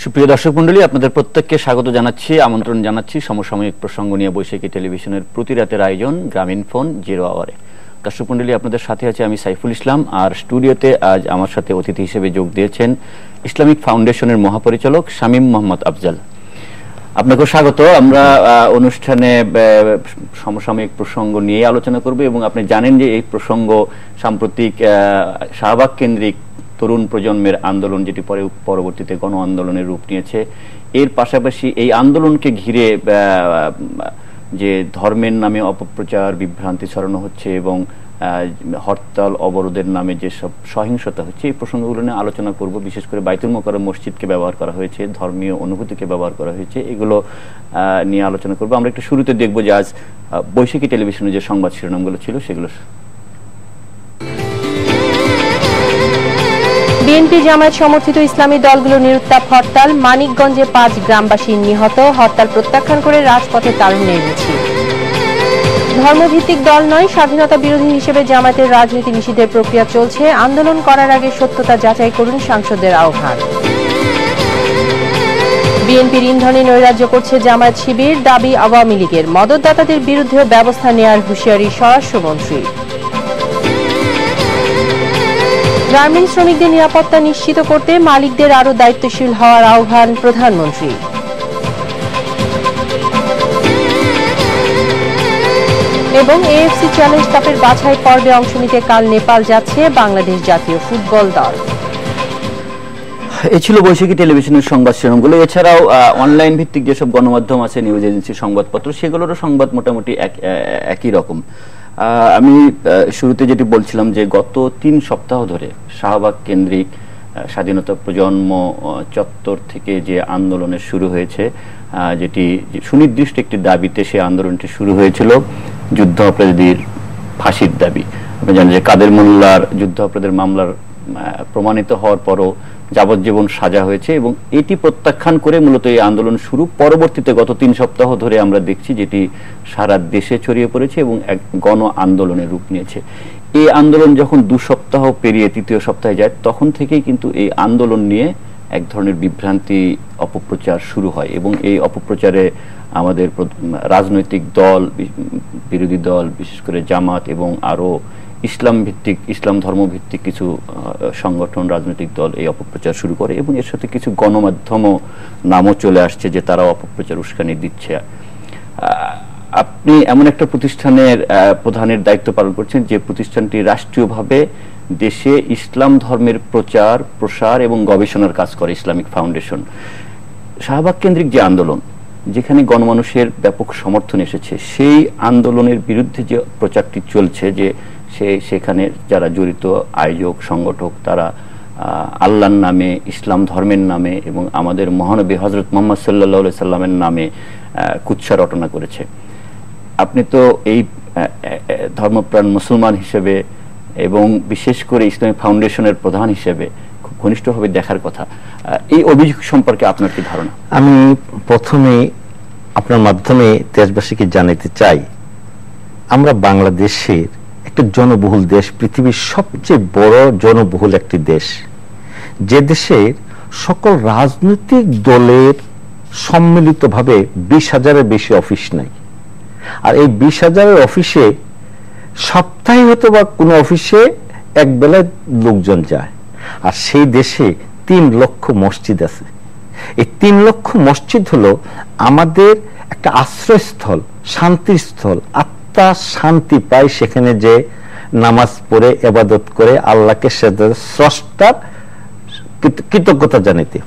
সুপ্রিয় দর্শক মণ্ডলী, আপনাদের প্রত্যেককে স্বাগত জানাচ্ছি, আমন্ত্রণ জানাচ্ছি সমসাময়িক প্রসঙ্গ নিয়ে বৈশাখী টেলিভিশনের প্রতি রাতের আয়োজন গ্রামীণ ফোন 0 আওয়ারে। দর্শক মণ্ডলী, আপনাদের সাথে আছে আমি সাইফুল ইসলাম, আর স্টুডিওতে আজ আমার সাথে অতিথি হিসেবে যোগ দিয়েছেন ইসলামিক ফাউন্ডেশনের মহাপরিচালক শামীম মোহাম্মদ আফজাল। আপনাকে স্বাগত। আমরা অনুষ্ঠানে সমসাময়িক প্রসঙ্গ নিয়ে আলোচনা করব এবং আপনি জানেন যে এই প্রসঙ্গ সাম্প্রতিক শাহবাগ কেন্দ্রিক তরুণ প্রজন্মের আন্দোলন, যেটি পরবর্তীতে গণ আন্দোলনের রূপ নিয়েছে। এর পাশাপাশি এই আন্দোলনকে ঘিরে যে ধর্মের নামে অপপ্রচার, বিভ্রান্তি ছড়ানো হচ্ছে এবং হরতাল অবরোধের নামে যেসব সহিংসতা হচ্ছে, এই প্রসঙ্গগুলো নিয়ে আলোচনা করব। বিশেষ করে বাইতুল মোকাররম মসজিদকে ব্যবহার করা হয়েছে, ধর্মীয় অনুভূতিকে ব্যবহার করা হয়েছে, এগুলো নিয়ে আলোচনা করব। আমরা একটু শুরুতে দেখব যে আজ বৈশাখী টেলিভিশনে যে সংবাদ শিরোনামগুলো ছিল সেগুলো। বিএনপি জামায়াত সমর্থিত ইসলামী দলগুলোর নিরুত্তাপ হরতাল, মানিকগঞ্জে 5 গ্রামবাসী নিহত, হরতাল প্রত্যাখ্যান করে রাজপথে তারুণ্যের মিছিল। ধর্মভিত্তিক দল নয়, স্বাধীনতা বিরোধী হিসেবে জামায়াতের রাজনীতি নিষিদ্ধের প্রক্রিয়া চলছে, আন্দোলন করার আগে সত্যতা যাচাই করুন সাংসদদের আহ্বান। বিএনপির ইন্ধনে নৈরাজ্য করছে জামায়াত শিবির, দাবি আওয়ামী লীগের। মদতদাতাদের বিরুদ্ধেও ব্যবস্থা নেওয়ার হুঁশিয়ারি স্বরাষ্ট্রমন্ত্রী। গার্মেন্টস শ্রমিকদের নিরাপত্তা নিশ্চিত করতে মালিকদের আরো দায়িত্বশীল হওয়ার আহ্বান প্রধানমন্ত্রী। এবং এএফসি চ্যালেঞ্জ কাপের বাছাই পর্বে অংশ নিতে কাল নেপাল যাচ্ছে বাংলাদেশ জাতীয় ফুটবল দল। এই ছিল বৈশাখী টেলিভিশনের সংবাদ শিরোনামগুলো। এছাড়াও অনলাইন ভিত্তিক যেসব গণমাধ্যম আছে, নিউজ এজেন্সি, সংবাদপত্র, সেগুলোরও সংবাদ মোটামুটি একই রকম। আমি শুরুতে যেটি বলছিলাম যে গত 3 সপ্তাহ ধরে শাহবাগ কেন্দ্রিক স্বাধীনতা প্রজন্ম চত্বর থেকে যে আন্দোলনের শুরু হয়েছে, যেটি সুনির্দিষ্ট একটি দাবিতে সে আন্দোলনটি শুরু হয়েছিল, যুদ্ধ অপরাধীর ফাঁসির দাবি। আপনি জানেন যে কাদের মোল্লার যুদ্ধ অপরাধের মামলার প্রমাণিত হওয়ার পরও যাবজ্জীবন সাজা হয়েছে এবং এটি প্রত্যাখ্যান করে মূলত এই আন্দোলন শুরু। পরবর্তীতে গত 3 সপ্তাহ ধরে আমরা দেখছি যেটি সারা দেশে ছড়িয়ে পড়েছে এবং এক গণ আন্দোলনের রূপ নিয়েছে। এই আন্দোলন যখন 2 সপ্তাহ পেরিয়ে 3য় সপ্তাহে যায়, তখন থেকেই কিন্তু এই আন্দোলন নিয়ে এক ধরনের বিভ্রান্তি, অপপ্রচার শুরু হয় এবং এই অপপ্রচারে আমাদের রাজনৈতিক দল, বিরোধী দল, বিশেষ করে জামাত এবং আরো ইসলাম ধর্মভিত্তিক কিছু সংগঠন, রাজনৈতিক দল এই অপপ্রচার শুরু করে এবং এর সাথে কিছু গণমাধ্যমও নামও চলে আসছে যে তারা অপপ্রচার উস্কানি দিচ্ছে। আপনি এমন একটা প্রতিষ্ঠানের প্রধানের দায়িত্ব পালন করছেন যে প্রতিষ্ঠানটি রাষ্ট্রীয়ভাবে দেশে ইসলাম ধর্মের প্রচার, প্রসার এবং গবেষণার কাজ করে, ইসলামিক ফাউন্ডেশন। শাহবাগ কেন্দ্রিক যে আন্দোলন, যেখানে গণমানুষের ব্যাপক সমর্থন এসেছে, সেই আন্দোলনের বিরুদ্ধে যে প্রচারটি চলছে, যে সেখানে যারা জড়িত আয়োজক, সংগঠক, তারা আল্লাহর নামে, ইসলাম ধর্মের নামে এবং আমাদের মহানবী হযরত মুহাম্মদ সাল্লাল্লাহু আলাইহি সাল্লামের নামে কুৎসা রটনা করেছে। আপনি তো এই ধর্মপ্রাণ মুসলমান হিসেবে এবং বিশেষ করে ইসলামিক ফাউন্ডেশনের প্রধান হিসেবে খুব ঘনিষ্ঠভাবে দেখার কথা, এই অভিযোগ সম্পর্কে আপনার কি ধারণা? আমি প্রথমে আপনার মাধ্যমে দেশবাসীকে জানাতে চাই, আমরা বাংলাদেশের একটা জনবহুল দেশ, পৃথিবীর সবচেয়ে বড় জনবহুল একটি দেশ, যে দেশের সকল রাজনৈতিক দলের সম্মিলিতভাবে 20,000-এর বেশি অফিস নাই। আর এই 20,000-এর অফিসে সপ্তাহে হয়তো বা কোনো অফিসে এক বেলায় লোকজন যায়। আর সেই দেশে 3 লক্ষ মসজিদ আছে। এই 3 লক্ষ মসজিদ হলো আমাদের একটা আশ্রয়স্থল, শান্তির স্থল। আত্মা শান্তি পায় সেখানে যে নামাজ পড়ে ইবাদত করে আল্লাহকে স্রষ্টার কৃতজ্ঞতা জানাতে।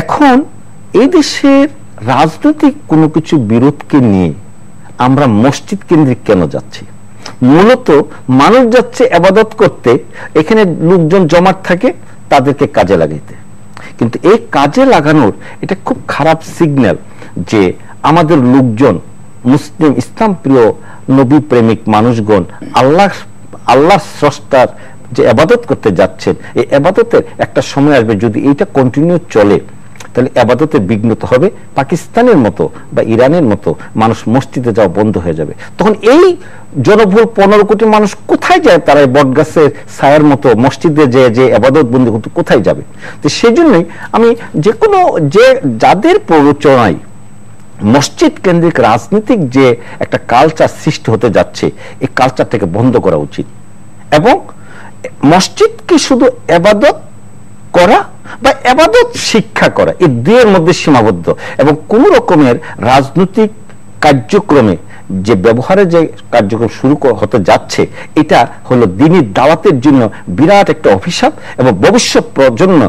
এখন এই দেশের রাজনৈতিক কোনো কিছু বিরোধকে নিয়ে আমরা মসজিদ কেন্দ্রিক কেন যাচ্ছি? মূলত মানুষ যাচ্ছে ইবাদত করতে, এখানে লোকজন জমাট থাকে, তাদেরকে কাজে লাগাইতে। কিন্তু এই কাজে লাগানোর এটা খুব খারাপ সিগন্যাল যে আমাদের লোকজন, মুসলিম ইসলাম প্রিয় নবী প্রেমিক মানুষগণ আল্লাহ স্রষ্টার যে ইবাদত করতে যাচ্ছেন, এই ইবাদতের একটা সময় আসবে, যদি এইটা কন্টিনিউ চলে তাহলে আবাদতে বিঘ্নত হবে, পাকিস্তানের মতো বা ইরানের মতো মানুষ মসজিদে যাওয়া বন্ধ হয়ে যাবে। তখন এই জনবহুল 15 কোটি মানুষ কোথায় যায়? তারা বটগাছের ছায়ার মতো মসজিদে যে আবাদত বন্দী করতে কোথায় যাবে? তো সেই জন্যই আমি যাদের প্ররোচনায় মসজিদ কেন্দ্রিক রাজনৈতিক যে একটা কালচার সৃষ্টি হতে যাচ্ছে, এই কালচারটাকে বন্ধ করা উচিত এবং মসজিদকে শুধু ইবাদত করা বা ইবাদত শিক্ষা করা, এই দুইয়ের মধ্যে সীমাবদ্ধ এবং কোন রকমের রাজনৈতিক কার্যক্রমে যে ব্যবহারে যে কার্যক্রম শুরু হতে যাচ্ছে, এটা হলো দ্বীনি দাওয়াতের জন্য বিরাট একটা অভিশাপ এবং ভবিষ্যৎ প্রজন্ম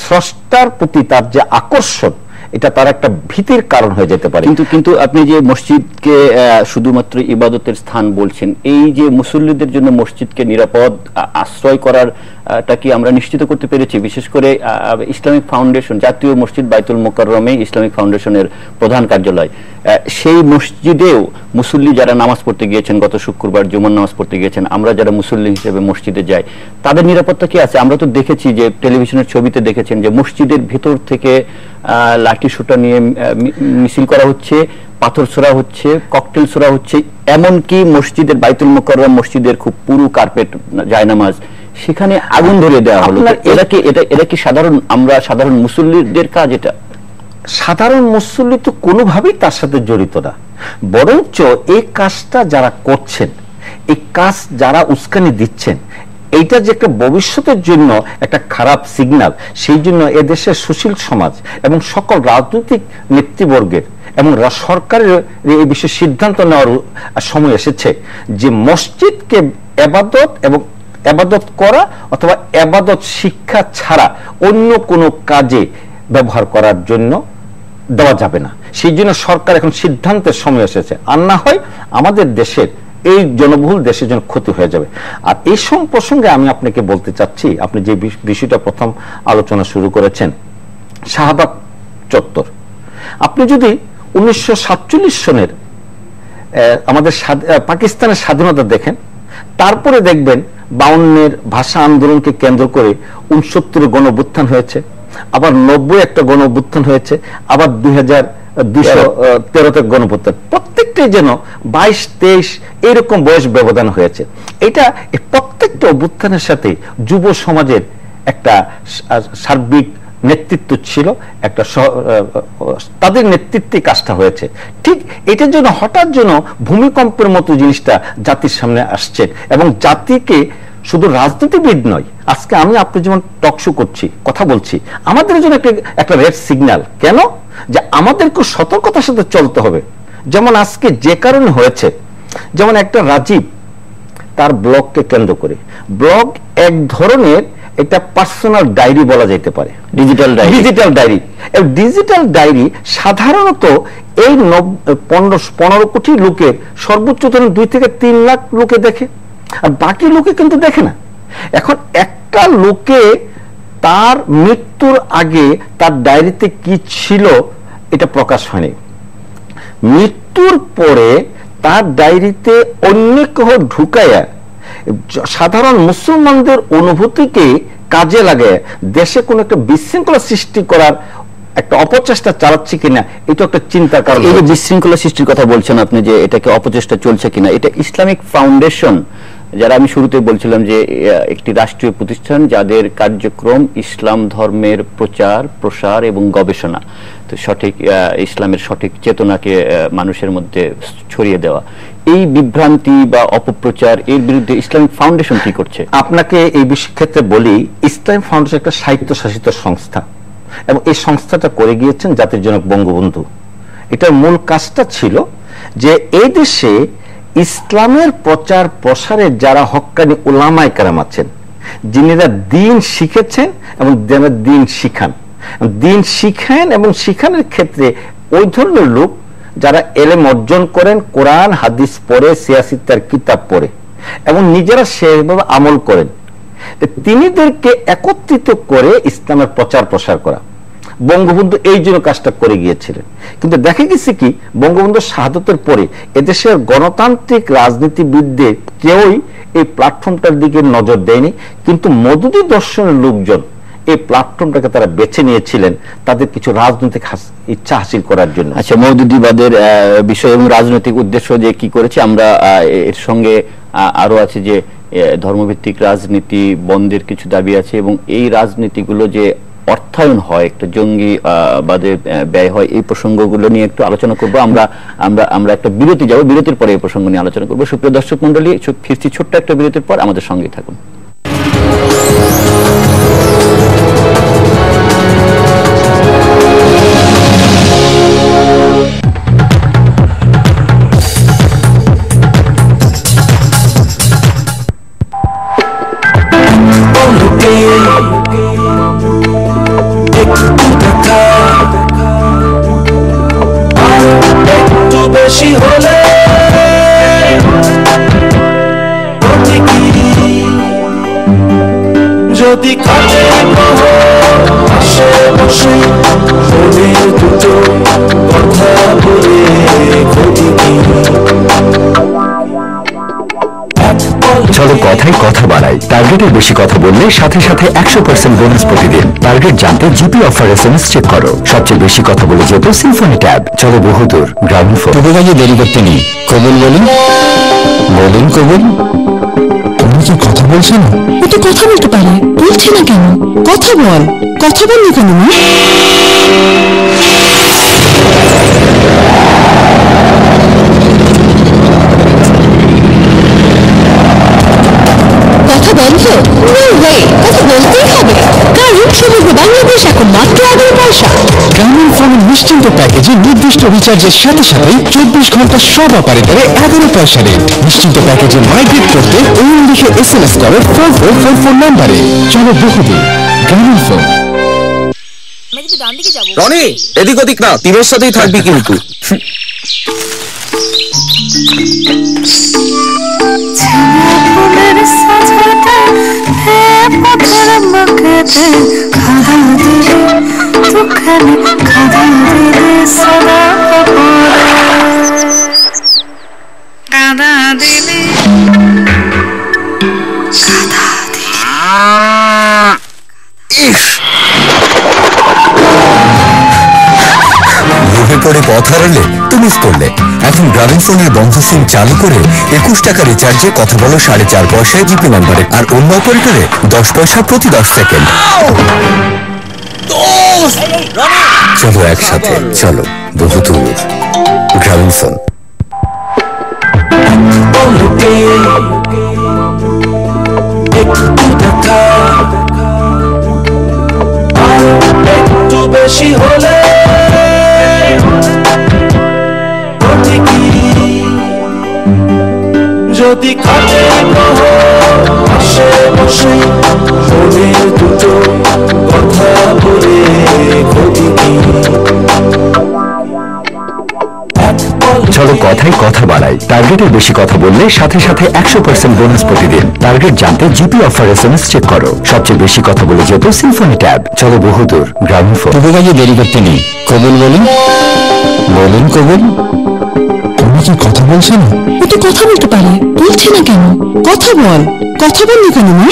স্রষ্টার প্রতি তার যে আকর্ষণ, এটা তার একটা ভীতির কারণ হয়ে যেতে পারে। কিন্তু আপনি যে মসজিদকে শুধুমাত্র ইবাদতের স্থান বলছেন, এই যে মুসল্লিদের জন্য মসজিদকে নিরাপদ আশ্রয় করার টা কি আমরা নিশ্চিত করতে পেরেছি? বিশেষ করে ইসলামিক ফাউন্ডেশন, জাতীয় মসজিদ বাইতুল মোকাররমে ইসলামিক ফাউন্ডেশনের প্রধান কার্যালয়, সেই মসজিদেও মুসল্লি যারা নামাজ পড়তে গিয়েছেন, গত শুক্রবার জুমার নামাজ পড়তে গিয়েছেন, আমরা যারা মুসল্লি হিসেবে মসজিদে যাই, তাদের নিরাপত্তা কি আছে? আমরা তো দেখেছি যে টেলিভিশনের ছবিতে দেখেছেন যে মসজিদের ভেতর থেকে লাঠি সোঁটা নিয়ে মিছিল করা হচ্ছে, পাথর ছোড়া হচ্ছে, ককটেল ছোড়া হচ্ছে, এমনকি মসজিদের বাইতুল মোকাররম মসজিদের খুব পুরো কার্পেট জায়নামাজ সেখানে আগুন ধরিয়ে দেওয়া হলো। এটা কি সাধারণ মুসল্লিদের কাজ? এটা সাধারণ মুসল্লি তো কোনোভাবেই তার সাথে জড়িত না, বরঞ্চ এই কাজটা যারা করছেন, এই কাজ যারা উস্কানি দিচ্ছেন, এইটা যে একটা ভবিষ্যতের জন্য একটা খারাপ সিগন্যাল। সেই জন্য এদেশের সুশীল সমাজ এবং সকল রাজনৈতিক নেতৃবর্গের এবং সরকারের এই বিষয়ে সিদ্ধান্ত নেওয়ার সময় এসেছে যে মসজিদকে ইবাদত এবং ইবাদত করা অথবা ইবাদত শিক্ষা ছাড়া অন্য কোনো কাজে ব্যবহার করার জন্য দেওয়া যাবে না। সেই জন্য সরকার এখন সিদ্ধান্তের সময় এসেছে, আর না হয় আমাদের দেশের এই জনবহুল দেশের জন্য ক্ষতি হয়ে যাবে। আর এই প্রসঙ্গে আমি আপনাকে বলতে চাচ্ছি, আপনি যে বিষয়টা প্রথম আলোচনা শুরু করেছেন, শাহবাগ চত্বর, আপনি যদি 1947 সনের আমাদের পাকিস্তানের স্বাধীনতা দেখেন, তারপরে দেখবেন 52-এর ভাষা আন্দোলনকে কেন্দ্র করে 69-এর গণঅভ্যুত্থান হয়েছে, আবার 90 একটা গণঅভ্যুত্থান হয়েছে, আবার 2013-তে গণঅভ্যুত্থান, প্রত্যেকটাই যেন 22-23 এরকম বয়স ব্যবধান হয়েছে। এটা প্রত্যেকটা অভ্যুত্থানের সাথে যুব সমাজের একটা সার্বিক নেতৃত্ব ছিল, একটা তাদের নেতৃত্বে কাজটা হয়েছে। ঠিক এটার জন্য হঠাৎ যেন ভূমিকম্পের মতো জিনিসটা জাতির সামনে আসছে এবং জাতিকে শুধু রাজনীতিবিদ নয়, আজকে আমি আপনি যেমন টকশো করছি, কথা বলছি, আমাদের জন্য একটা রেড সিগন্যাল। কেন? যে আমাদেরকে সতর্কতার সাথে চলতে হবে। যেমন আজকে যে কারণে হয়েছে, যেমন একটা রাজীব তার ব্লগকে কেন্দ্র করে, ব্লগ এক ধরনের এটা পার্সোনাল ডায়েরি বলা যেতে পারে, ডিজিটাল ডায়েরি। ডিজিটাল ডায়েরি সাধারণত এই 15 কোটি লোকের সর্বোচ্চ ধরুন 2 থেকে 3 লাখ লোকে দেখে, আর বাকি লোকে কিন্তু দেখে না। এখন একটা লোকে তার মৃত্যুর আগে তার ডায়েরিতে কি ছিল এটা প্রকাশ হয়নি, মৃত্যুর পরে তার ডায়েরিতে অন্য কেউ ঢুকাইয়া সাধারণ মুসলমানদের অনুভূতিকে কাজে লাগে দেশে কোন একটা বিশৃঙ্খলা সৃষ্টি করার একটা অপচেষ্টা চালাচ্ছে কিনা, এটা একটা চিন্তার কারণ। এই যে বিশৃঙ্খলা সৃষ্টির কথা বলছেন আপনি, যে এটাকে অপচেষ্টা চলছে কিনা, এটা ইসলামিক ফাউন্ডেশন, যারা আমি শুরুতে বলছিলাম যে একটি রাষ্ট্রীয় প্রতিষ্ঠান যাদের কার্যক্রম ইসলাম ধর্মের প্রচার প্রসার এবং গবেষণা, তো সঠিক ইসলামের সঠিক চেতনাকে মানুষের মধ্যে ছড়িয়ে দেওয়া, এই বিভ্রান্তি বা অপপ্রচার এর বিরুদ্ধে ইসলামিক ফাউন্ডেশন কি করছে? আপনাকে এই বিষয় ক্ষেত্রে বলি, ইসলামিক ফাউন্ডেশন একটা স্বায়ত্তশাসিত সংস্থা এবং এই সংস্থাটা করে গিয়েছেন জাতির জনক বঙ্গবন্ধু। এটার মূল কাজটা ছিল যে এই দেশে ইসলামের প্রচার প্রসারে যারা হক্কানি উলামায়ে কেরাম আছেন, যিনিরা দ্বীন শিখেছেন এবং দ্বীন শিখান এবং শিখানোর ক্ষেত্রে ওই ধরনের লোক যারা এলেম অর্জন করেন, কোরআন হাদিস পড়ে, সিয়াসিতার কিতাব পড়ে এবং নিজেরা সেভাবে আমল করেন, তিনিদেরকে একত্রিত করে ইসলামের প্রচার প্রসার করা। বঙ্গবন্ধু এই জন্য কাজটা করে গিয়েছিলেন। কিন্তু দেখা গেছে কি, বঙ্গবন্ধুর শাহাদতের পরে এদেশের গণতান্ত্রিক রাজনীতিবিদদের কেউই এই প্ল্যাটফর্মটার দিকে নজর দেয়নি, কিন্তু মওদুদি দর্শনের লোকজন এই প্ল্যাটফর্মটাকে তারা বেছে নিয়েছিলেন তাদের কিছু রাজনৈতিক ইচ্ছা হাসিল করার জন্য। আচ্ছা, মওদুদিবাদের বিষয় এবং রাজনৈতিক উদ্দেশ্য যে কি করেছে আমরা এর সঙ্গে আরো আছে যে ধর্মভিত্তিক রাজনীতি বন্ধের কিছু দাবি আছে এবং এই রাজনীতিগুলো যে অর্থায়ন হয় একটা জঙ্গিবাদে ব্যয় হয় এই প্রসঙ্গগুলো নিয়ে একটু আলোচনা করব। আমরা একটা বিরতি যাব, বিরতির পরে এই প্রসঙ্গ নিয়ে আলোচনা করব। সুপ্রিয় দর্শক মণ্ডলী, ফিরছি ছোট্ট একটা বিরতির পর, আমাদের সঙ্গেই থাকুন। বেশি হলে যদি কাটে পাশে বসে মনের দুটো কথা বলে ক্ষতি কি। চলো কথায় কথা বাড়াই, টার্গেটের বেশি কথা বললে সাথে সাথে 100% বোনাস প্রতিদিন। টার্গেট জানতে জিপি অফার SMS চেক করো। সবচেয়ে বেশি কথা বলে যেত সিম্ফনি ট্যাব। চলো বহুদূর গ্রামীণফোন। তবু কাজে দেরি করতে নেই, কবুল বলুন, বলুন কবুল। তুমি কি কথা বলছো না? ও তো কথা বলতে পারে, বলছে না কেন? কথা বল, কথা বললি কেন মা? কথা বন্ধ? নো ওয়ে, কথা বলতেই হবে, কারণ সমগ্র বাংলাদেশ এখন মাত্র 11 পয়সা। গ্রামীণফোনের নিশ্চিন্ত প্যাকেজে নির্দিষ্ট রিচার্জের সাথে সাথে 24 ঘন্টা সব অপারেটরে 11 পয়সা রেট। নিশ্চিন্ত প্যাকেজে মাইগ্রেট করতে ওই লিখে SMS করো 4444 নাম্বারে। চলো বহুদূর গ্রামীণফোন। রনি, এদিক ওদিক না, তীরের সাথেই থাকবি কিন্তু। পরে পথ হারালে তুমি করলে। এখন গ্রামীণফোনের বন্ধ সিম চালু করে 21 টাকা রিচার্জে কথা বলো 4.5 পয়সায় জিপি নাম্বারে, আর অন্য অপারেটরে 10 পয়সা প্রতি 10 সেকেন্ড। চলো একসাথে, চলো বহুদূর গ্রামীণফোন। একটু বেশি হলে যদি কাটে পাশে বসে মনের দুটো কথা বলে ক্ষতি কি। চলো কথায় কথা বাড়াই, টার্গেটের বেশি কথা বললে সাথে সাথে 100% বোনাস প্রতিদিন। টার্গেট জানতে জিপি অফার SMS চেক করো। সবচেয়ে বেশি কথা বলে যেত সিম্ফনি ট্যাব। চলো বহুদূর গ্রামীণফোন। তবু কাজে দেরি করতে নেই, কবুল বলুন, বলুন কবুল। তুমি কি কথা বলছো না? ও তো কথা বলতে পারে, বলছে না কেন? কথা বল, কথা বললি কেন মা?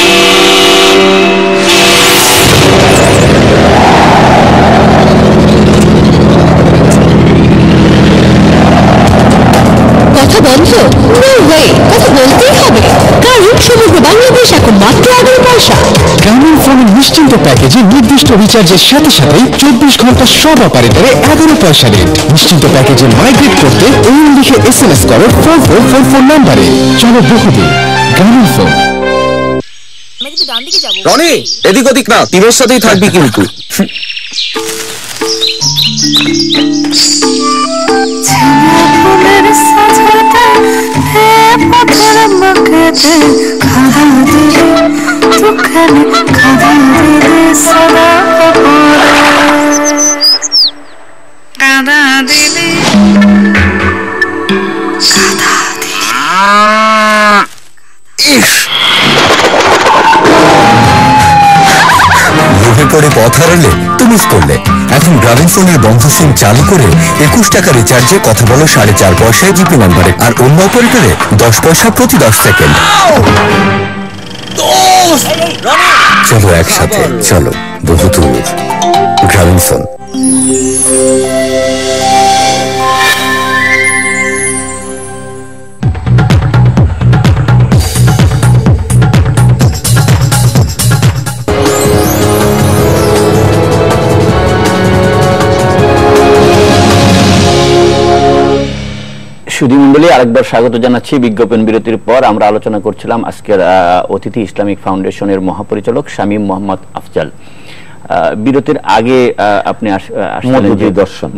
কথা বন্ধ? নো ওয়ে, কথা বলতেই হবে, কারণ সমগ্র বাংলাদেশ এখন মাত্র 11 পয়সা। গ্রামীণফোনের নিশ্চিন্ত প্যাকেজে নির্দিষ্ট রিচার্জের সাথে সাথে 24 ঘন্টা সব অপারেটরে 11 পয়সা রেট। নিশ্চিন্ত প্যাকেজে মাইগ্রেট করতে ওই লিখে SMS করো 4444 নাম্বারে। চলো বহুদূর গ্রামীণফোন। রনি, এদিক ওদিক না, তীরের সাথেই থাকবি কিন্তু। পরে পথ হারালে তুমি করলে। এখন গ্রামীণফোনের বন্ধ সিম চালু করে 21 টাকা রিচার্জে কথা বলো 4.5 পয়সায় জিপি নাম্বারে, আর অন্য অপারেটরে 10 পয়সা প্রতি 10 সেকেন্ড। চলো একসাথে, চলো বহুদূর। গ্রামীণফোন। সুধীমণ্ডলী, আরেকবার স্বাগত জানাচ্ছি। বিজ্ঞাপন বিরতির পর আমরা আলোচনা করছিলাম আজকের অতিথি ইসলামিক ফাউন্ডেশনের মহাপরিচালক শামীম মোহাম্মদ আফজাল। বিরতির আগে আপনি মওদুদী দর্শন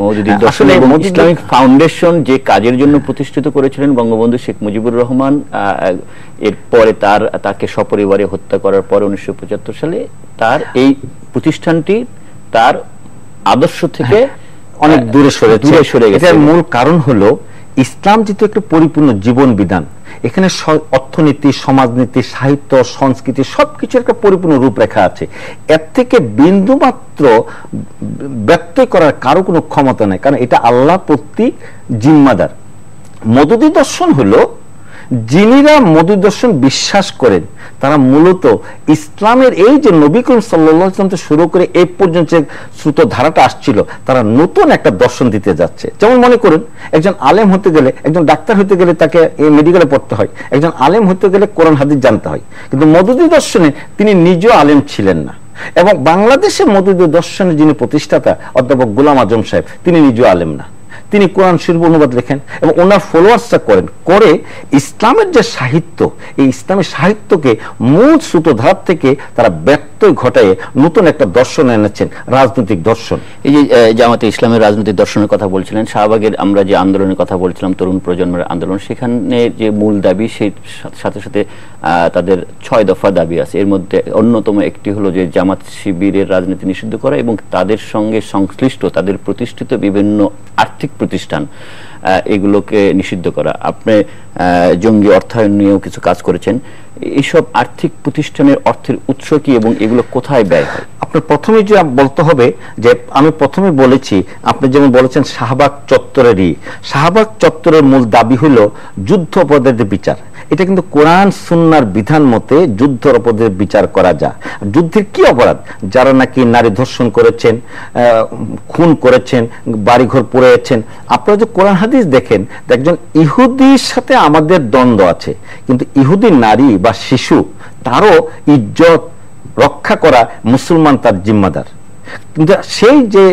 এবং ইসলামিক ফাউন্ডেশন যে কাজের জন্য প্রতিষ্ঠিত করেছিলেন বঙ্গবন্ধু শেখ মুজিবুর রহমান, এরপরে তাকে সপরিবারে হত্যা করার পরে 1975 সালে তার এই প্রতিষ্ঠানটি তার আদর্শ থেকে অনেক দূরে সরে গেছে। এটার মূল কারণ হলো ইসলাম যেহেতু একটা পরিপূর্ণ জীবন বিধান, এখানে অর্থনীতি, সমাজনীতি, সাহিত্য, সংস্কৃতি সবকিছুর একটা পরিপূর্ণ রূপরেখা আছে। এর থেকে বিন্দুমাত্র ব্যত্যয় করার কারো কোনো ক্ষমতা নেই, কারণ এটা আল্লাহ প্রতি জিম্মাদার। মওদুদী দর্শন হলো, যিনিরা মওদুদী দর্শন বিশ্বাস করেন তারা মূলত ইসলামের এই যে নবী করিম সাল্লাল্লাহু আলাইহি ওয়াসাল্লাম থেকে শুরু করে এই পর্যন্ত যে স্রোত ধারাটা আসছিল, তারা নতুন একটা দর্শন দিতে যাচ্ছে। যেমন মনে করুন, একজন আলেম হতে গেলে, একজন ডাক্তার হতে গেলে তাকে মেডিকেলে পড়তে হয়, একজন আলেম হতে গেলে কোরআন হাদিস জানতে হয়। কিন্তু মওদুদী দর্শনে তিনি নিজেও আলেম ছিলেন না, এবং বাংলাদেশে মওদুদী দর্শনের যিনি প্রতিষ্ঠাতা অধ্যাপক গোলাম আজম সাহেব, তিনি নিজেও আলেম না। তিনি কোরআন শরীফ অনুবাদ লেখেন এবং ওনার ফলোয়ার্সটা করে ইসলামের যে সাহিত্য, এই ইসলামের সাহিত্যকে মূল স্রোতধারা থেকে তারা ব্যত্যয় ঘটায় নতুন একটা দর্শন এনেছেন, রাজনৈতিক দর্শন। এই যে জামাতে ইসলামের রাজনৈতিক দর্শনের কথা বলছিলেন, শাহবাগের আমরা যে আন্দোলনের কথা বলছিলাম, তরুণ প্রজন্মের আন্দোলন, সেখানে যে মূল দাবি, সেই সাথে সাথে তাদের 6 দফা দাবি আছে। এর মধ্যে অন্যতম একটি হলো যে জামাত শিবিরের রাজনীতি নিষিদ্ধ করা এবং তাদের সঙ্গে সংশ্লিষ্ট, তাদের প্রতিষ্ঠিত বিভিন্ন আর্থিক প্রতিষ্ঠান এগুলোকে নিষিদ্ধ করা। আপনি জঙ্গি অর্থায়ন নিয়েও কিছু কাজ করেছেন। এইসব আর্থিক প্রতিষ্ঠানের অর্থের উৎস কি এবং এগুলো কোথায় ব্যয় হয়? আপনার প্রথমে যে বলতে হবে যে, আমি প্রথমে বলেছি, আপনি যেমন বলেছেন শাহবাগ চত্বরের মূল দাবি হলো যুদ্ধ অপরাধের বিচার। এটা কিন্তু কোরআন সুন্নাহর বিধান মতে যুদ্ধ অপরাধের বিচার করা যায়। যুদ্ধের কি অপরাধ? যারা নাকি নারী ধর্ষণ করেছেন, খুন করেছেন, বাড়িঘর পুড়িয়েছেন। আপনারা যে কোরআন হাদিস দেখেন, একজন ইহুদির সাথে আমাদের দ্বন্দ্ব আছে, কিন্তু ইহুদি নারী বা শিশু, তারও ইজ্জত রক্ষা করা মুসলমান তার জিম্মাদার। কিন্তু সেই যে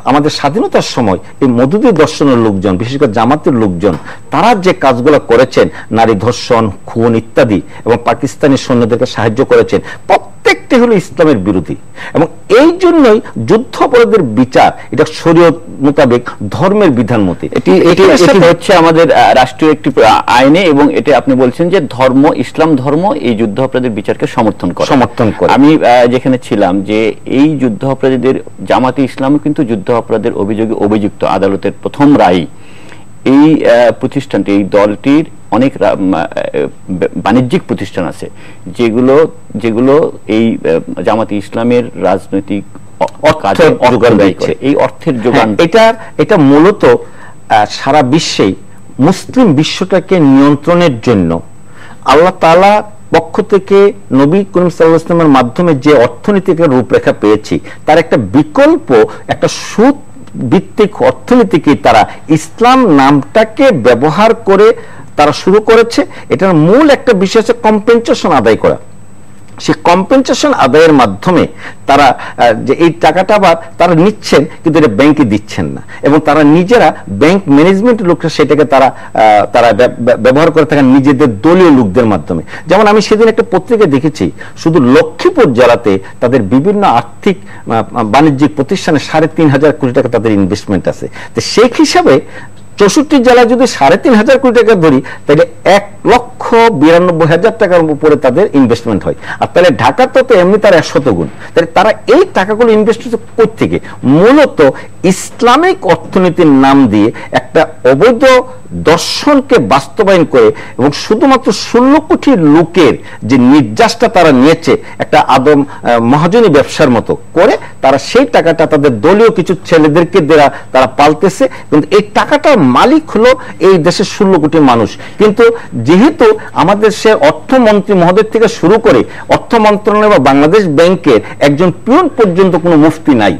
আমাদের স্বাধীনতার সময় এই মওদুদী দর্শনের লোকজন, বিশেষ করে জামাতের লোকজন, তারা যে কাজগুলো করেছেন, নারী ধর্ষণ, খুন ইত্যাদি, এবং পাকিস্তানি সৈন্যদেরকে সাহায্য করেছেন, প্রত্যেকটি হলো ইসলামের বিরোধী। এবং এই জন্যই যুদ্ধ অপরাধের বিচার এটা শরীয়ত মোতাবেক ধর্মের বিধান মতে এটি হচ্ছে আমাদের রাষ্ট্রীয় একটি আইনে, এবং এটা আপনি বলছেন যে ধর্ম, ইসলাম ধর্ম এই যুদ্ধ অপরাধের বিচারকে সমর্থন করে। আমি যেখানে ছিলাম, যে এই যুদ্ধ অপরাধীদের, জামাতে ইসলাম কিন্তু যুদ্ধ অপরাধের অভিযোগে অভিযুক্ত। আদালতের প্রথম রায়, এই প্রতিষ্ঠানটি, এই দলটির অনেক বাণিজ্যিক প্রতিষ্ঠান আছে যেগুলো এই জামাতে ইসলামের রাজনৈতিক এই অর্থের যোগান। এটা মূলত সারা বিশ্বেই মুসলিম বিশ্বটাকে নিয়ন্ত্রণের জন্য আল্লাহ তাআলা পক্ষ থেকে নবী করিম সাল্লাল্লাহু আলাইহি ওয়াসাল্লামের মাধ্যমে যে অর্থনৈতিক রূপরেখা পেয়েছি, তার একটা বিকল্প, একটা সুদ ভিত্তিক অর্থনীতিকে তারা ইসলাম নামটাকে ব্যবহার করে তারা শুরু করেছে। এটার মূল একটা বিষয় হচ্ছে কম্পেনসেশন আদায় করা। সেই কম্পেনসেশন আদায়ের মাধ্যমে তারা যে এই টাকাটা আবার তারা নিচ্ছেন, কিন্তু এটা ব্যাংকে দিচ্ছেন না, এবং তারা নিজেরা ব্যাংক ম্যানেজমেন্ট লোকরা সেটাকে তারা ব্যবহার করে থাকেন নিজেদের দলীয় লোকদের মাধ্যমে। যেমন আমি সেদিন একটা পত্রিকা দেখেছি, শুধু লক্ষ্মীপুর জেলাতে তাদের বিভিন্ন আর্থিক বাণিজ্যিক প্রতিষ্ঠানে 3,500 কোটি টাকা তাদের ইনভেস্টমেন্ট আছে। তো সেই হিসাবে 64 জেলায় যদি 3,500 কোটি টাকা ধরি, তাহলে 1,92,000 টাকার উপরে তাদের ইনভেস্টমেন্ট হয়। আর তাহলে ঢাকা তো এমনি তার 100 গুণ। তাহলে তারা এই টাকাগুলো ইনভেস্ট করছে কোথা থেকে? মূলত ইসলামিক অর্থনীতির নাম দিয়ে একটা অবৈধ দর্শনকে বাস্তবায়ন করে, এবং শুধুমাত্র 16 কোটি লোকের যে নির্যাসটা তারা নিয়েছে, একটা আদম মহাজনী ব্যবসার মতো করে তারা সেই টাকাটা তাদের দলীয় কিছু ছেলেদেরকে দেওয়া তারা পালতেছে। কিন্তু এই টাকাটার মালিক হলো এই দেশের 16 কোটি মানুষ। কিন্তু যেহেতু আমাদের দেশের অর্থমন্ত্রী মহোদয় থেকে শুরু করে অর্থ মন্ত্রণালয় বা বাংলাদেশ ব্যাংকের একজন পিয়ন পর্যন্ত কোনো মুফতি নাই,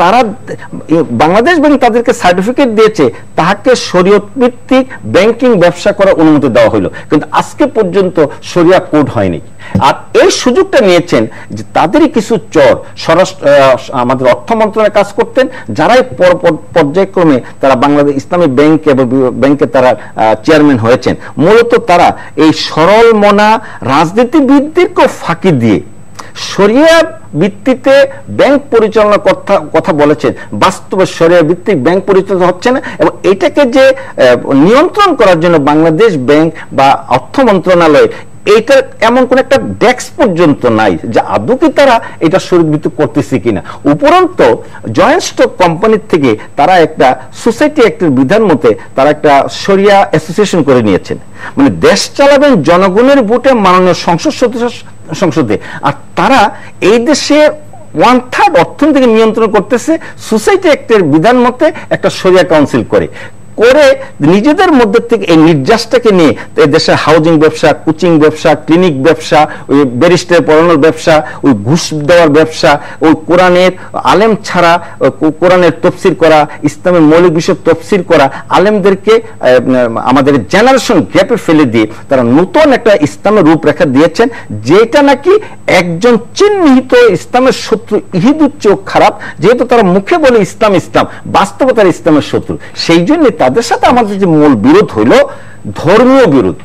তারা বাংলাদেশ ব্যাংক তাদেরকে সার্টিফিকেট দিয়েছে তাহাকে শরীয়ত ভিত্তিক ব্যাংকিং ব্যবসা করার অনুমতি দেওয়া হলো, কিন্তু আজকে পর্যন্ত শরিয়া কোড হয়নি। আর এই সুযোগটা নিয়েছেন যে তাদেরই কিছু চোর আমাদের অর্থ মন্ত্রণালয়ে কাজ করতেন, যারাই পর্যায়ক্রমে তারা বাংলাদেশ ইসলামী ব্যাংকে তারা চেয়ারম্যান হয়েছেন। মূলত তারা এই সরল মনা রাজনীতিবিদদেরকেও ফাঁকি দিয়ে শরিয়া ভিত্তিতে ব্যাংক পরিচালনার কথা বলেছেন, বাস্তবে শরিয়া ভিত্তিক ব্যাংক পরিচালনা হচ্ছে না। এবং এটাকে যে নিয়ন্ত্রণ করার জন্য বাংলাদেশ ব্যাংক বা অর্থ মন্ত্রণালয় এইটা এমন কোন একটা ডেস্ক পর্যন্ত নাই যে আদৌ কি তারা এটা শরীর ভিত্তিক করতেছে কিনা। উপরন্ত জয়েন্ট স্টক কোম্পানির থেকে তারা একটা সোসাইটি অ্যাক্টের বিধান মতে তারা একটা শরিয়া অ্যাসোসিয়েশন করে নিয়েছেন, মানে দেশ চালাবেন জনগণের ভোটে মাননীয় সংসদে, আর তারা এই দেশে 1/3 অর্থনীতিকে নিয়ন্ত্রণ করতেছে সোসাইটি অ্যাক্টের বিধান মতে একটা শরিয়া কাউন্সিল করে নিজেদের মধ্যে থেকে এই নির্যাসটাকে নিয়ে এই দেশের হাউজিং ব্যবসা, কোচিং ব্যবসা, ক্লিনিক ব্যবসা, ওই ব্যারিস্টার পড়ানোর ব্যবসা, ওই ঘুষ দেওয়ার ব্যবসা, ওই কোরআনের আলেম ছাড়া কোরআনের তফসির করা, ইসলামের মৌলিক বিষয় তফসির করা, আলেমদেরকে আমাদের জেনারেশন গ্যাপে ফেলে দিয়ে তারা নতুন একটা ইসলামের রূপরেখা দিয়েছেন, যেটা নাকি একজন চিহ্নিত ইসলামের শত্রু ইহুদির খারাপ, যেহেতু তারা মুখে বলে ইসলাম ইসলাম, বাস্তবে তারা ইসলামের শত্রু। সেই জন্য তাদের সাথে আমাদের যে মূল বিরোধ হইল ধর্মীয় বিরোধ,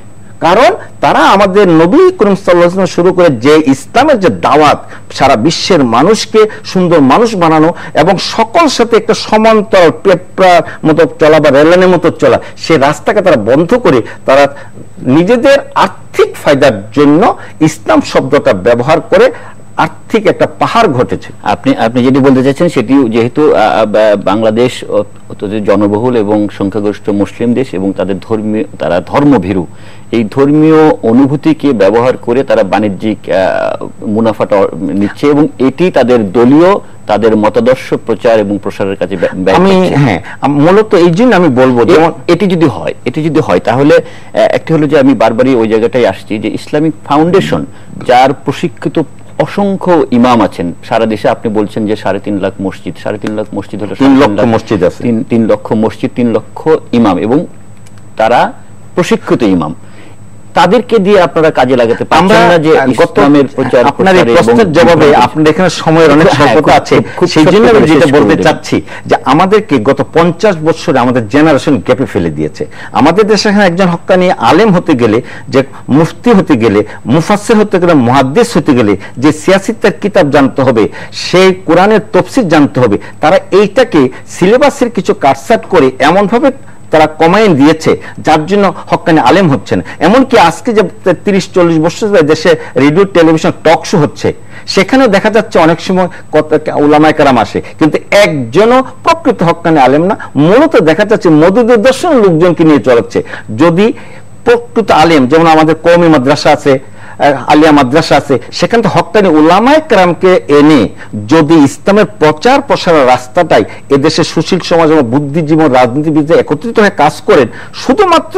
কারণ তারা আমাদের নবী করিম সাল্লাল্লাহু আলাইহি ওয়াসাল্লাম শুরু করে যে ইসলামের যে দাওয়াত সারা বিশ্বের মানুষকে সুন্দর মানুষ বানানো এবং সকল সাথে একটা সমান্তরাল পেপরার মতো চলা বা রেললাইনের মতো চলা, সে রাস্তাকে তারা বন্ধ করে তারা নিজেদের আর্থিক ফায়দার জন্য ইসলাম শব্দটা ব্যবহার করে আর্থিক একটা পাহাড় ঘটেছে। আপনি যেটি বলতে চাচ্ছেন সেটি যেহেতু বাংলাদেশ জনবহুল এবং সংখ্যাগরিষ্ঠ মুসলিম দেশ এবং তারা ধর্মভীরু, এই ধর্মীয় অনুভূতিকে ব্যবহার করে তারা বাণিজ্যিক মুনাফাটা নিচ্ছে এবং এটি তাদের দলীয় তাদের মতাদর্শ প্রচার এবং প্রসারের কাছে মূলত এই জন্য আমি বলবো যেমন এটি যদি হয় তাহলে একটি হলো যে আমি বারবারই ওই জায়গাটাই আসছি যে ইসলামিক ফাউন্ডেশন যার প্রশিক্ষিত অসংখ্য ইমাম আছেন সারা দেশে, আপনি বলছেন যে 3.5 লাখ মসজিদ, 3.5 লাখ মসজিদ হলো 3 লক্ষ মসজিদ আছে, 3 লক্ষ মসজিদ, 3 লক্ষ ইমাম এবং তারা প্রশিক্ষিত ইমাম, তাদেরকে দিয়ে আপনারা কাজে লাগাতে পারছেন না যে ইসলামের প্রচার আপনার এই প্রশ্নের জবাবে আপনাদের এখানে সময়ের অনেক স্বল্পতা আছে, সেই জন্য আমি যেটা বলতে চাচ্ছি যে আমাদেরকে গত 50 বছরে আমাদের জেনারেশন গ্যাপে ফেলে দিয়েছে। আমাদের দেশে এখানে একজন হক্কানি আলেম হতে গেলে, যে মুফতি হতে গেলে, মুফাসসির হতে গেলে, মুহাদ্দিস হতে গেলে যে সিয়াসিতের কিতাব জানতে হবে, সেই কোরআনের তাফসীর জানতে হবে, তারা এইটাকে সিলেবাসের কিছু কাটছাট করে এমন ভাবে তারা কমাইন দিয়েছে যার জন্য হক্কানি আলেম হচ্ছেন। এমনকি আজকে যে 30-40 বছর দেশে রেডিও টেলিভিশন টক শো হচ্ছে, সেখানেও দেখা যাচ্ছে অনেক সময় উলামায়ে কেরাম আসে, কিন্তু একজনও প্রকৃত হক্কানি আলেম না, মূলত দেখা যাচ্ছে মদুদের দর্শন লোকজনকে নিয়ে চলাচ্ছে। যদি প্রকৃত আলেম, যেমন আমাদের কওমি মাদ্রাসা আছে, আলিয়া মাদ্রাসা আছে, সেখান থেকে হক্কানি উলামায়ে কেরামকে এনে যদি ইসলামের প্রচার প্রসারের রাস্তাটাই এদেশের সুশীল সমাজ এবং বুদ্ধিজীবী রাজনীতিবিদ একত্রিত হয়ে কাজ করেন শুধুমাত্র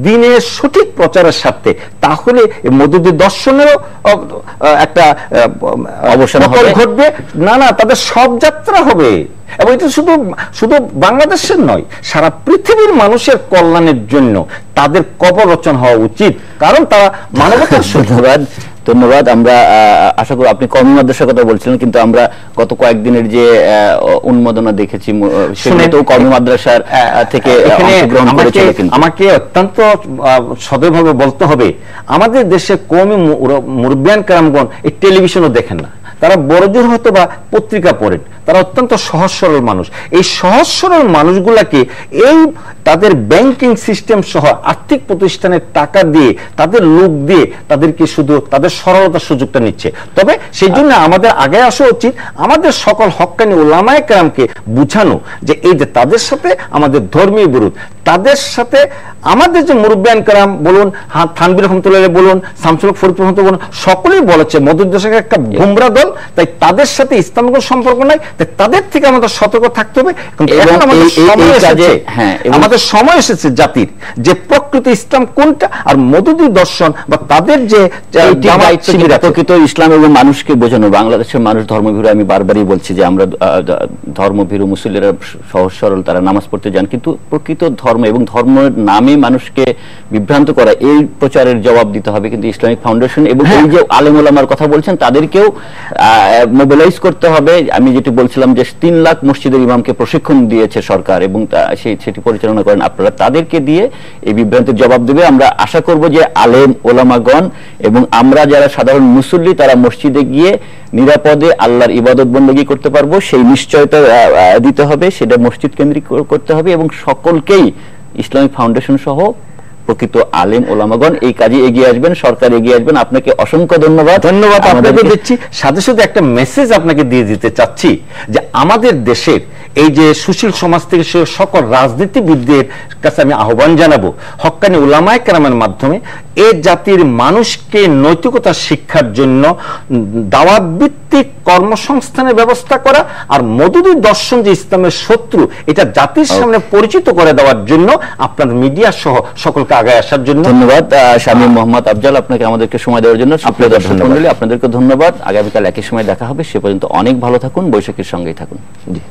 দিনের সঠিক প্রচারের সাথে, তাহলে মদুদি দর্শনেরও একটা অবসান ঘটবে, না তাদের সব যাত্রা হবে। এবং এটা শুধু বাংলাদেশের নয়, সারা পৃথিবীর মানুষের কল্যাণের জন্য তাদের কবর রচনা হওয়া উচিত, কারণ তারা মানবতার। ধন্যবাদ। আমরা আশা করি আপনি কওমি মাদ্রাসার কথা বলছিলেন, কিন্তু আমরা গত কয়েকদিনের যে উন্মাদনা দেখেছি সেটা তো কওমি মাদ্রাসার থেকে অংশগ্রহণ করেছিল। আমাকে অত্যন্ত সদয়ভাবে বলতে হবে, আমাদের দেশে কওমি মুরব্বিয়ান কেরামগণ এই টেলিভিশনও দেখেন না, তারা বড়জোর হয়তো বা পত্রিকা পড়েন, তারা অত্যন্ত সহজ সরল মানুষ। এই সহজ সরল মানুষগুলাকে এই তাদের ব্যাংকিং সিস্টেম সহ আর্থিক প্রতিষ্ঠানের টাকা দিয়ে, তাদের লোক দিয়ে তাদেরকে শুধু তাদের সরলতার সুযোগটা নিচ্ছে। তবে সেই জন্য আমাদের আগে আসা উচিত, আমাদের সকল হক্কানি উলামায়ে কেরামকে বুঝানো যে এই যে তাদের সাথে আমাদের ধর্মীয় বিরোধ, তাদের সাথে আমাদের যে মুরব্বিয়ান কেরাম বলুন, থানভীর রহমতুল্লাহ বলুন, শামসুল হক ফরিদপুর রহমতুল্লাহ বলুন, সকলেই বলেছে মদত দেশের একটা গুমরা দল, তাই তাদের সাথে ইসলামের কোনো সম্পর্ক নাই, তাই তাদের থেকে আমাদের সতর্ক থাকতে হবে। এখন আমাদের সময় এসেছে জাতির যে প্রকৃত ইসলাম কোনটা আর মদুদি দর্শন বা তাদের যে প্রকৃত ইসলাম এবং মানুষকে বোঝানো। বাংলাদেশের মানুষ ধর্মভীরু, আমি বারবারই বলছি যে আমরা ধর্মভীরু মুসল্লিরা সহজ সরল, তারা নামাজ পড়তে যান, কিন্তু প্রকৃত ধর্ম এবং ধর্মের নামে মানুষকে বিভ্রান্ত করা, এই প্রচারের জবাব দিতে হবে কিন্তু ইসলামিক ফাউন্ডেশন এবং এই যে আলেম ওলামার কথা বলছেন তাদেরকেও মোবিলাইজ করতে হবে। আমি যেটি বলছিলাম যে 3 লাখ মসজিদের ইমামকে প্রশিক্ষণ দিয়েছে সরকার এবং সেটি পরিচালনা করেন আপনারা, তাদেরকে দিয়ে এই বিভ্রান্তির জবাব দেবে। আমরা আশা করব যে আলেম ওলামাগণ এবং আমরা যারা সাধারণ মুসল্লি তারা মসজিদে গিয়ে নিরাপদে আল্লাহর ইবাদত বন্দেগী করতে পারবো, সেই নিশ্চয়তা দিতে হবে, সেটা মসজিদ কেন্দ্রিক করতে হবে এবং সকলকেই ইসলামিক ফাউন্ডেশন সহ প্রকৃত আলেম ওলামাগণ এই কাজে এগিয়ে আসবেন, সরকার এগিয়ে আসবেন। আপনাকে অসংখ্য ধন্যবাদ। আপনাকে দিচ্ছি। সাথে সাথে একটা মেসেজ আপনাকে দিয়ে দিতে চাচ্ছি যে আমাদের দেশের এই যে সুশীল সমাজ থেকে সকল রাজনীতিবিদদের কাছে আমি আহ্বান জানাবো, হক্কানি উলামায়ে কেরামের মাধ্যমে এই জাতির মানুষকে নৈতিকতা শিক্ষার জন্য দাওয়াত ভিত্তিক কর্মসংস্থানের ব্যবস্থা করা আর মদুদি দর্শন যে ইসলামের শত্রু এটা জাতির সামনে পরিচিত করে দেওয়ার জন্য আপনাদের মিডিয়া সহ সকলকে আগায় আসার জন্য ধন্যবাদ। শামীম মোহাম্মদ আফজাল, আপনাকে আমাদেরকে সময় দেওয়ার জন্য। সুপ্রিয় দর্শক মণ্ডলী, আপনাদেরকে ধন্যবাদ। আগামীকাল একই সময় দেখা হবে। সে পর্যন্ত অনেক ভালো থাকুন, বৈশাখীর সঙ্গেই থাকুন। জি।